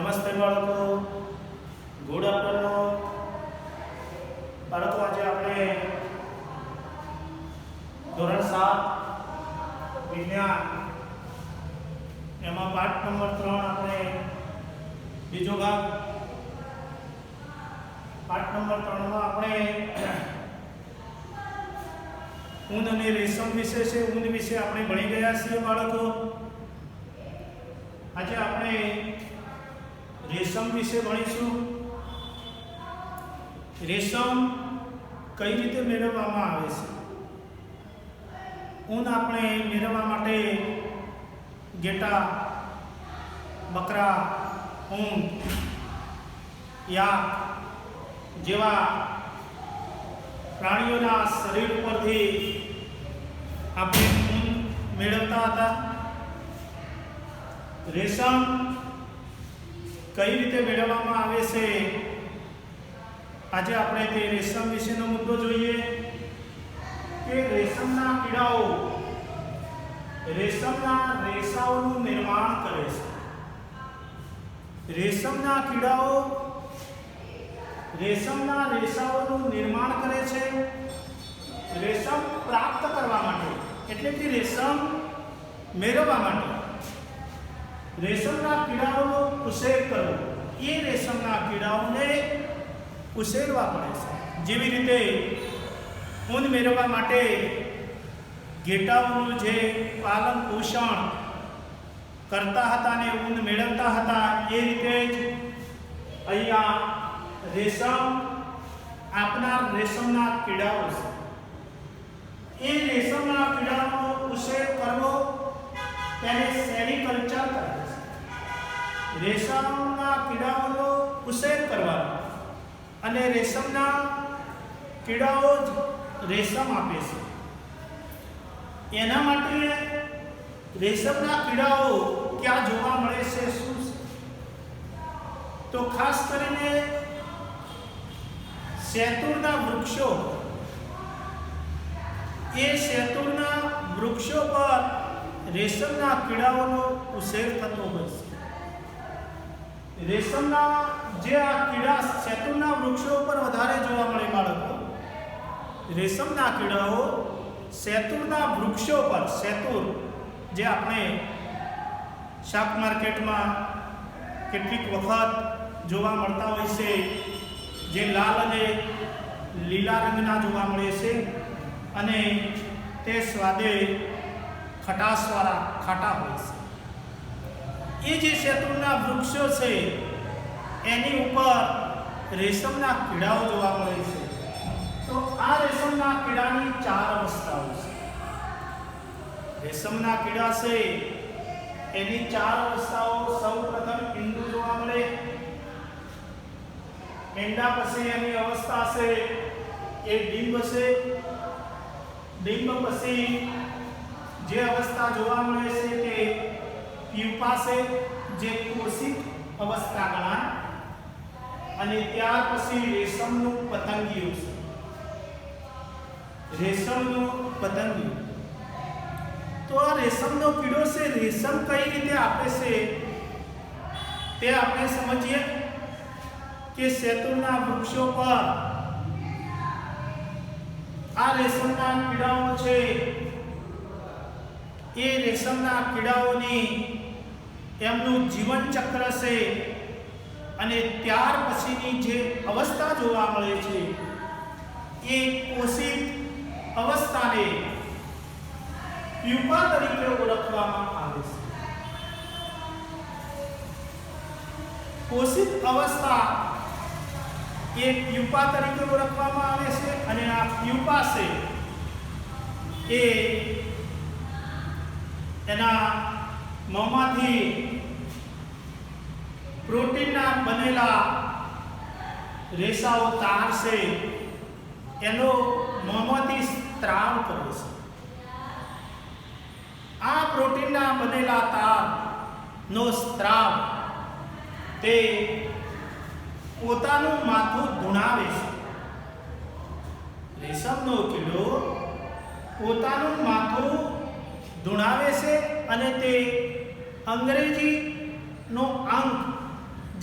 નમસ્તે બાળકો, good afternoon. બાળકો, આજે આપણે ધોરણ 7 વિજ્ઞાન એમાં પાઠ નંબર 3 આપણે બીજો ભાગ. પાઠ નંબર 3 માં આપણે ઊન અને રેશમ વિશે છે. ઊન વિશે આપણે ભણી ગયા છીએ બાળકો. આજે આપણે રેશમ વિશે ભણીશું. રેશમ કઈ રીતે મેળવવામાં આવે છે. ઊન આપણે મેળવવા માટે ઘેટા, બકરા, ઊંટ, યાક જેવા પ્રાણીઓના શરીર પરથી આપણે ઊન મેળવતા હતા. રેશમ કઈ રીતે મેળવવામાં આવે છે, આજે આપણે તે રેશમ વિશેનો મુદ્દો જોઈએ કે રેશમના કીડાઓ રેશમના રેસાઓનું નિર્માણ કરે છે. રેશમના કીડાઓ રેશમના રેસાઓનું નિર્માણ કરે છે રેશમ પ્રાપ્ત કરવા માટે, એટલે કે રેશમ મેળવવા માટે. રેશમના કીડાઓનો ઉછેર કરવો, એ રેશમના કીડાઓને ઉછેરવા પડે છે. જેવી રીતે ઊન મેળવવા માટે ઘેટાઓનું જે પાલન પોષણ કરતા હતા ને ઊન મેળવતા હતા, એ રીતે જ અહીંયા રેશમ આપનાર રેશમના કીડાઓ છે. એ રેશમના કીડાઓનો ઉછેર કરવો તેને સેરીકલ્ચર કહે છે. રેશમના કીડાઓનો ઉછેર કરવાનો, અને રેશમના કીડાઓ જ રેશમ આપે છે. એના માટે રેશમના કીડાઓ ક્યાં જોવા મળે છે, શું છે? તો ખાસ કરીને શેતુરના વૃક્ષો, એ શેતુરના વૃક્ષો પર રેશમના કીડાઓનો ઉછેર થતો હોય છે. રેશમના જે આ કીડા શેતુરના વૃક્ષો ઉપર વધારે જોવા મળે બાળકો. રેશમના કીડાઓ શેતુરના વૃક્ષો પર, શેતુર જે આપણે શાક માર્કેટમાં કેટલીક વખત જોવા મળતા હોય છે, જે લાલ અને લીલા રંગના જોવા મળે છે અને તે સ્વાદે ખટાશવાળા ખાટા હોય છે. એ જે શેતુરના વૃક્ષો છે એની ઉપર રેશમના કીડાઓ જોવા મળે છે. તો આ રેશમના કીડાની 4 અવસ્થાઓ છે. રેશમના કીડા છે એની 4 અવસ્થાઓ. સૌપ્રથમ ઈંડુ જોવા મળે. ઈંડા પછી એની અવસ્થા છે એ ડીંબ છે. ડીંબ પછી જે અવસ્થા જોવા મળે છે તે પ્યુપા છે, જે કોષિક અવસ્થા ગણાય. અને ત્યાર પછી રેશમનું પતંગિયું છે. રેશમનું પતંગિયું. તો આ રેશમનો કીડો છે, રેશમ કઈ રીતે આપે છે તે આપણે સમજીએ કે શેતુરના વૃક્ષો પર આ રેશમના કીડાઓ છે, એ રેશમના કીડાઓની એમનું જીવન ચક્ર છે. અને ત્યાર પછીની જે અવસ્થા જોવા મળે છે એ કોષિત અવસ્થાને પ્યુપા તરીકે ઓળખવામાં આવે છે. કોષિત અવસ્થા એ પ્યુપા તરીકે ઓળખવામાં આવે છે. અને આ પ્યુપા છે એ એના મોંમાંથી પ્રોટીનના બનેલા રેસાઓ તાર છે, એનો મોંમાંથી સ્ત્રાવ કરે છે. આ પ્રોટીનના બનેલા તારનો સ્ત્રાવ તે પોતાનું માથું ધૂણાવે છે. રેશમનો કીડો પોતાનું માથું ધૂણાવે છે અને તે અંગ્રેજીનો અંક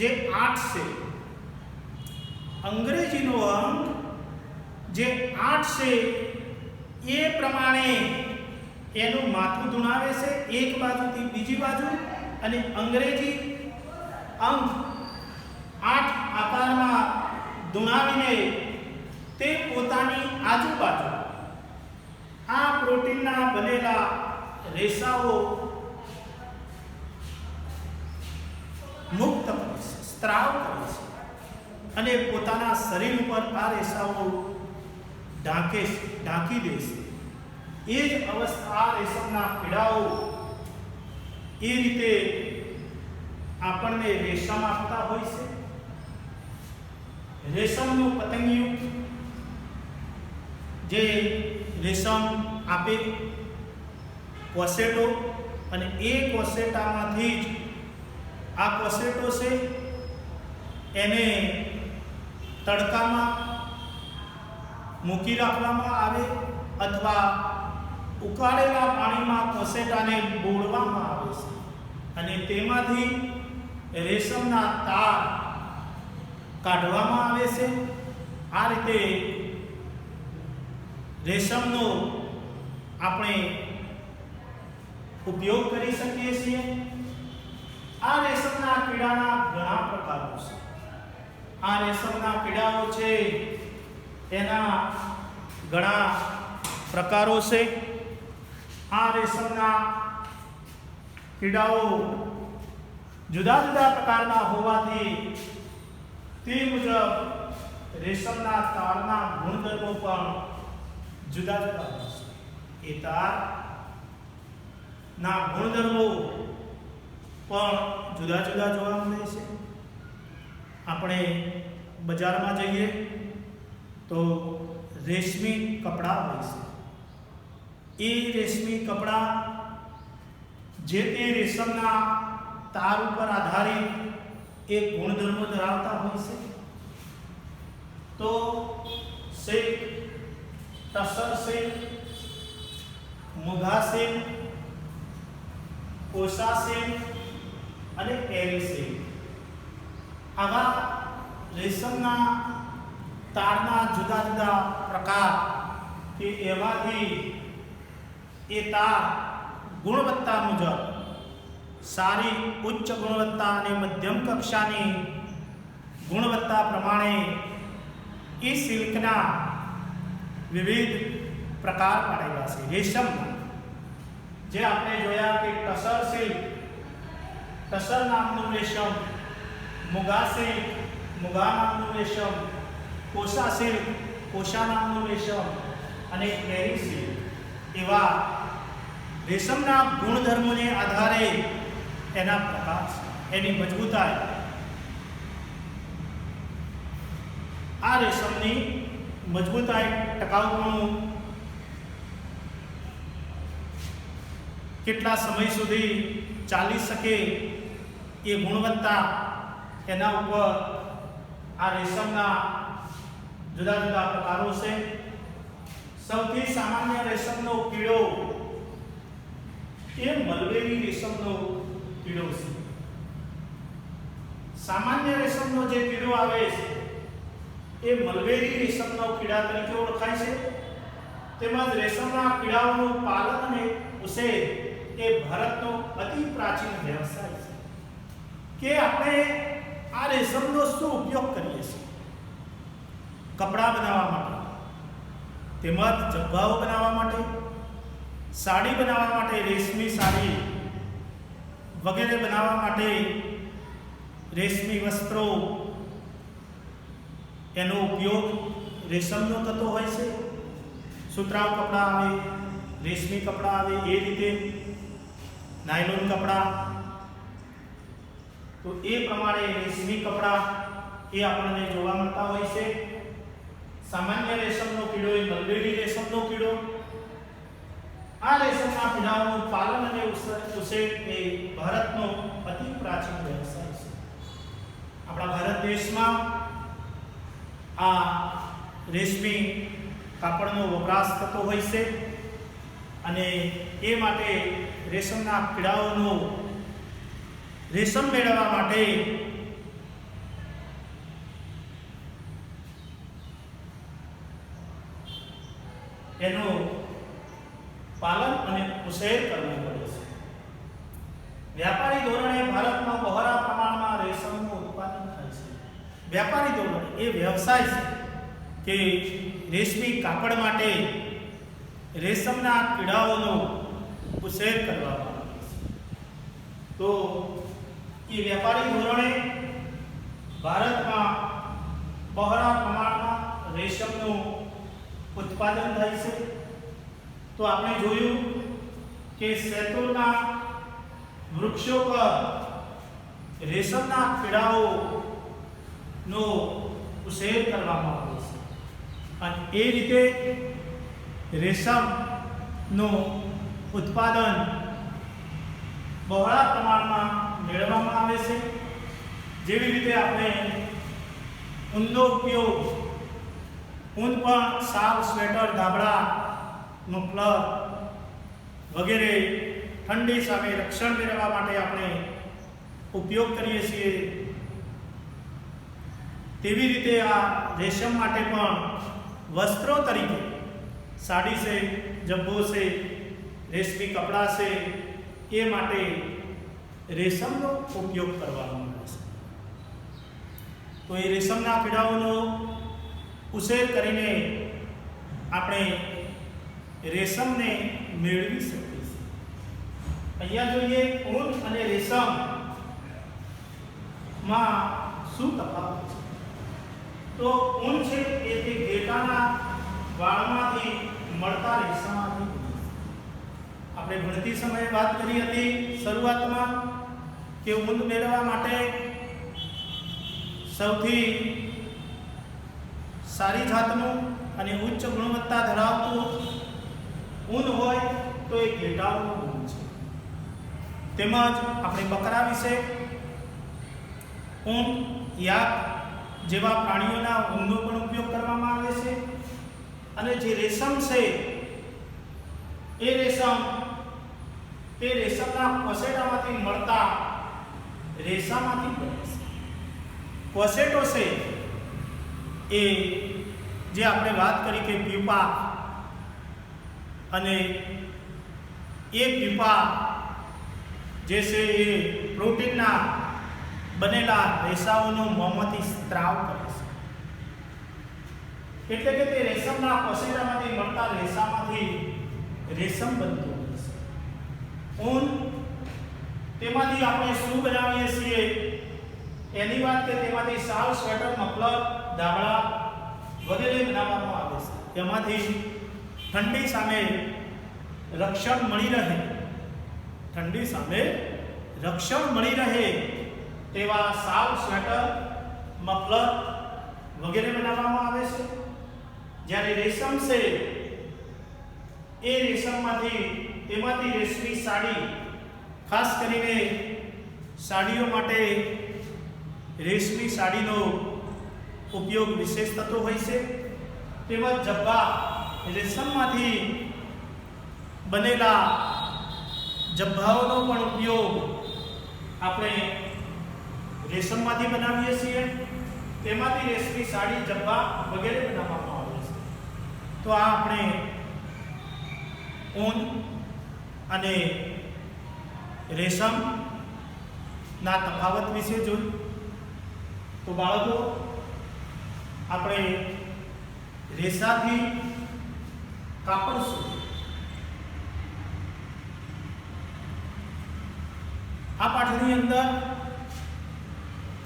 જે 8 છે, અંગ્રેજીનો અંક જે 8 છે એ પ્રમાણે એનું માથું ધુણાવે છે એક બાજુથી બીજી બાજુ, અને અંગ્રેજી અંક 8 આકારમાં ધુણાવીને તે પોતાની આજુબાજુ આ પ્રોટીનના બનેલા રેસાઓ મુક્ત કરે છે, સ્ત્રાવ કરે છે, અને પોતાના શરીર ઉપર આ રેસાઓ ઢાંકી દે છે. એ જ અવસ્થા રેશમના કીડાઓ એ રીતે આપણને રેશમ આપતા હોય છે. રેશમનું પતંગિયું જે રેશમ આપે કોસેટો, અને એ કોસેટામાંથી જ આ કોસેટો છે એને તડકામાં મૂકી રાખવામાં આવે અથવા ઉકાળેલા પાણીમાં કોસેટાને બોળવામાં આવે છે, અને તેમાંથી રેશમના તાર કાઢવામાં આવે છે. આ રીતે રેશમનો આપણે ઉપયોગ કરી શકીએ છીએ. આ રેશમના કીડાના ઘણા પ્રકારો છે. આ રેશમના કીડાઓ છે એના ઘણા પ્રકારો છે. આ રેશમના કીડાઓ જુદા જુદા પ્રકારના હોવાથી તે મુજબ રેશમના તારના ગુણધર્મો પણ જુદા જુદા હોય છે. એ તારના ગુણધર્મો પણ જુદા જુદા જોવા મળે છે. આપણે બજારમાં જઈએ તો રેશમી કપડાં હોય છે. એ રેશમી કપડાં જે તે રેશમના તાર ઉપર આધારિત એક ગુણધર્મો ધરાવતા હોય છે. તો silk, tussar silk, muga silk, kosa silk અને એરી સિલ્ક, આવા રેશમના તારના જુદા જુદા પ્રકાર કે એમાંથી એ તાર ગુણવત્તા મુજબ સારી ઉચ્ચ ગુણવત્તા અને મધ્યમ કક્ષાની ગુણવત્તા પ્રમાણે એ સિલ્કના વિવિધ પ્રકાર પાડેલા છે. રેશમના જે આપણે જોયા કે ટસર સિલ્ક, ટસર નામનું રેશમ, મુગા સિલ્ક, મુગા નામનું રેશમ, કોસા સિલ્ક, કોસા નામનું રેશમ અને એરી સિલ્ક, એવા રેશમના ગુણધર્મોને આધારે એના પ્રકાર, એની મજબૂતાઈ, આ રેશમની મજબૂતાઈ, ટકાઉપણું, કેટલા સમય સુધી ચાલી શકે એ ગુણવત્તા, એના ઉપર આ રેશમના જુદા જુદા પ્રકારો છે. સૌથી સામાન્ય રેશમનો કીડો એ મલબેરી રેશમનો કીડો છે. સામાન્ય રેશમનો જે કીડો આવે છે એ મલબેરી રેશમનો કીડા તરીકે ઓળખાય છે. તેમજ રેશમના કીડાઓનું પાલન અને ઉછેર એ ભારતનો અતિ પ્રાચીન વ્યવસાય છે. કે આપણે આ રેશમનો શું ઉપયોગ કરીએ છીએ? કપડાં બનાવવા માટે, તેમજ જબ્બાઓ બનાવવા માટે, સાડી બનાવવા માટે, રેશમી સાડી વગેરે બનાવવા માટે, રેશમી વસ્ત્રો, એનો ઉપયોગ રેશમનો થતો હોય છે. સુતરાઉ કપડાં આવે, રેશમી કપડાં આવે, એ રીતે નાયલોન કપડાં, તો એ પ્રમાણે રેશમી કપડાં એ આપણને જોવા મળતા હોય છે. સામાન્ય રેશમનો કીડો એ મલબેરી રેશમનો કીડો. આ રેશમના કીડાઓનું પાલન અને ઉછેર એ ભારતનો અતિ પ્રાચીન વ્યવસાય છે. આપણા ભારત દેશમાં આ રેશમી કાપડનો વપરાશ થતો હોય છે, અને એ માટે રેશમના કીડાઓનો રેશમ મેળવવા માટે એનું પાલન અને ઉછેર કરવો પડે છે. વ્યાપારી ધોરણે ભારતમાં બહોળા પ્રમાણમાં રેશમનું ઉત્પાદન થાય છે. વ્યાપારી ધોરણે એ વ્યવસાય છે કે રેશમી કાપડ માટે રેશમના કીડાઓનો ઉછેર કરવામાં આવે છે. તો એ વ્યાપારી ધોરણે ભારતમાં બહોળા પ્રમાણમાં રેશમનું ઉત્પાદન થાય છે. તો આપણે જોયું કે શેતુરના વૃક્ષો પર રેશમના કીડાઓનો ઉછેર કરવામાં આવે છે અને એ રીતે રેશમનું ઉત્પાદન બહોળા પ્રમાણમાં મેળવવામાં આવે છે. જેવી રીતે આપણે ઊનનો ઉપયોગ ઊન પણ શાલ, સ્વેટર, ધાબળા, મફલર વગેરે ઠંડી સામે રક્ષણ મેળવવા માટે આપણે ઉપયોગ કરીએ છીએ. તેવી રીતે આ રેશમ માટે પણ વસ્ત્રો તરીકે સાડી છે, જબ્બો છે, રેશમી કપડાં છે, એ માટે રેશમનો ઉપયોગ કરવામાં આવે છે. તો એ રેશમના કીડાઓનો ઉછેર કરીને આપણે રેશમને મેળવી શકીએ છીએ. અહીંયા જોઈએ ઊન અને રેશમમાં શું તફાવત છે. તો ઊન છે એ તે ઘેટાના વાળમાંથી મળતા રેશામાંથી. આપણે ભણતી સમયે વાત કરી હતી શરૂઆતમાં કે ઊન મેળવવા માટે સૌથી સારી જાતનું અને ઉચ્ચ ગુણવત્તા ધરાવતું ઊન હોય તો એ ઘેટાઓનું ઊન છે. તેમજ આપણે બકરા વિશે ઊન, યાક જેવા પ્રાણીઓના ઊનનો પણ ઉપયોગ કરવામાં આવે છે. અને જે રેશમ છે એ રેશમ તે રેશમના કોસેટામાંથી મળતા રેશામાંથી બને છે. કોસેટો છે એ જે આપણે વાત કરી કે પ્યુપા, અને એ પ્યુપા જે છે એ પ્રોટીનના બનેલા રેસાઓનો મોંમાંથી સ્ત્રાવ કરે છે. એટલે કે તે રેશમના કોસેટામાંથી મળતા રેસામાંથી રેશમ બનતું હોય છે. ઊન તેમાંથી આપણે શું બનાવીએ છીએ એની વાત કે તેમાંથી શાલ, સ્વેટર, મફલર, ધાબળા વગેરે બનાવવામાં આવે છે. તેમાંથી ઠંડી સામે રક્ષણ મળી રહે, ઠંડી સામે રક્ષણ મળી રહે તેવા શાલ, સ્વેટર, મફલર વગેરે બનાવવામાં આવે છે. જ્યારે રેશમ છે એ રેશમમાંથી તેમાંથી રેશમી સાડી, ખાસ કરીને સાડીઓ માટે રેશમી સાડીનો ઉપયોગ વિશેષ થતો હોય છે. તેમજ જબ્બા, રેશમમાંથી બનેલા જબ્બાઓનો પણ ઉપયોગ આપણે રેશમમાંથી બનાવીએ છીએ. તેમાંથી રેશમી સાડી, જબ્બા વગેરે બનાવવામાં આવે છે. તો આ આપણે ઊન અને રેશમના તફાવત વિશે જોયું. તો બાળકો, આપણે રેસાથી કાપડ સુધી આ પાઠની અંદર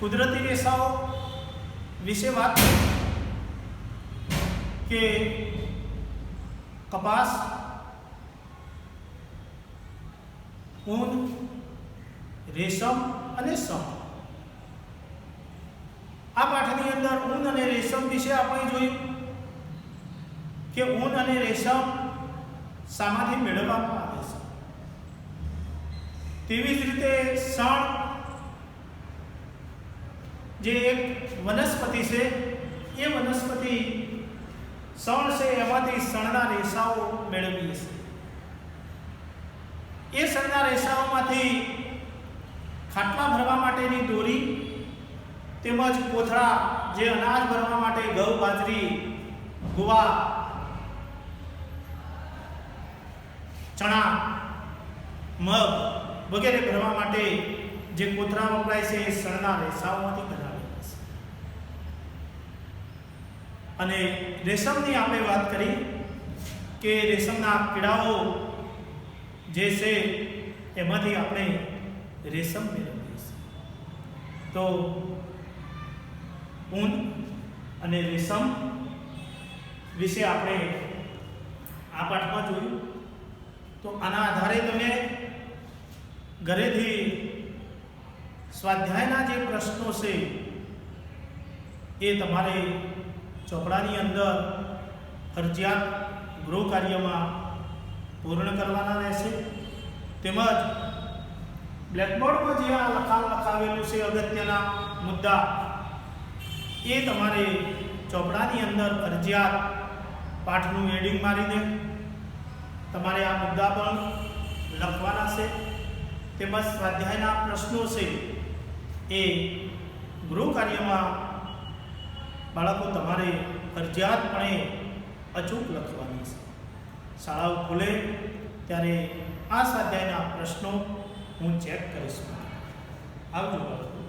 કુદરતી રેસાઓ વિશે વાત કરી કે કપાસ, ઊન, રેશમ અને શણ. આ પાઠની અંદર ઊન અને રેશમ વિશે આપણે જોયું કે ઊન અને રેશમ શામાંથી મેળવવામાં આવે છે. તેવી જ રીતે શણ જે એક વનસ્પતિ છે એ વનસ્પતિ શણ છે એમાંથી શણના રેસાઓ મેળવીએ છીએ. એ શણના રેસાઓમાંથી ખાટલા ભરવા માટેની દોરી તેમજ કોથળા જે અનાજ ભરવા માટે ઘઉં, બાજરી, ગુવા ચણા, મગ વગેરે ભરવા માટે જે કોથળા વપરાય છે એ સણના રેસાઓમાંથી બનાવેલા છે. અને રેશમની આપણે વાત કરી કે રેશમના કીડાઓ જે છે એમાંથી આપણે રેશમ મેળવીએ છીએ. તો ઊન અને રેશમ વિશે આપણે આ પાઠમાં જોયું. તો આના આધારે તમે ઘરેથી સ્વાધ્યાયના જે પ્રશ્નો છે એ તમારે ચોપડાની અંદર ફરજિયાત ગૃહ કાર્યમાં પૂર્ણ કરવાના રહેશે. તેમજ બ્લેકબોર્ડમાં જે આ લખાવેલું છે અગત્યના મુદ્દા એ તમારે ચોપડાની અંદર ફરજિયાત પાઠનું હેડિંગ મારી દે તમારે આ મુદ્દા પણ લખવાના છે. તેમજ સ્વાધ્યાયના પ્રશ્નો છે એ ગૃહ કાર્યમાં બાળકો તમારે ફરજિયાતપણે અચૂક લખવાની છે. શાળાઓ ખુલે ત્યારે આ સ્વાધ્યાયના પ્રશ્નો હું ચેક કરીશ. આવજો બાળકો.